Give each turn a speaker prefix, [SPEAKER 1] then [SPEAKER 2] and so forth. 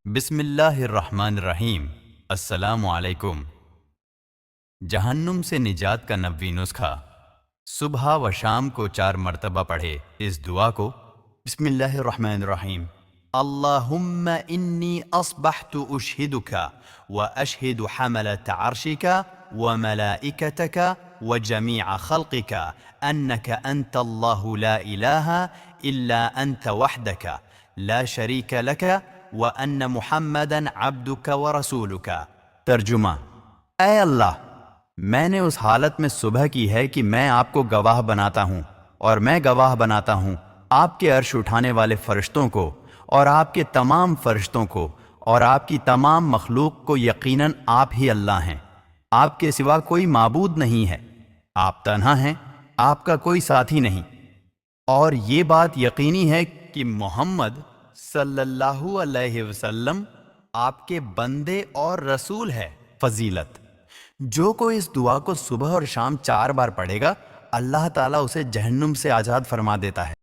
[SPEAKER 1] بسم اللہ الرحمن الرحیم۔ السلام علیکم۔ جہنم سے نجات کا نبوی نسخہ۔ صبح و شام کو 4 مرتبہ پڑھے اس دعا کو۔ بسم اللہ الرحمن الرحیم۔ اللہم انی اصبحت اشہدک و اشہد حملۃ عرشک و ملائکتک و جمیع خلقک انک انت اللہ لا الہ الا انت وحدک لا شریک لک وَأَنَّ مُحَمَّدًا عَبْدُكَ وَرَسُولُكَ۔ ترجمہ: اے اللہ، میں نے اس حالت میں صبح کی ہے کہ میں آپ کو گواہ بناتا ہوں، اور میں گواہ بناتا ہوں آپ کے عرش اٹھانے والے فرشتوں کو اور آپ کے تمام فرشتوں کو اور آپ کی تمام مخلوق کو یقیناً آپ ہی اللہ ہیں، آپ کے سوا کوئی معبود نہیں ہے، آپ تنہا ہیں، آپ کا کوئی ساتھی نہیں، اور یہ بات یقینی ہے کہ محمد صلی اللہ علیہ وسلم آپ کے بندے اور رسول ہے۔ فضیلت: جو کوئی اس دعا کو صبح اور شام 4 بار پڑھے گا، اللہ تعالیٰ اسے جہنم سے آزاد فرما دیتا ہے۔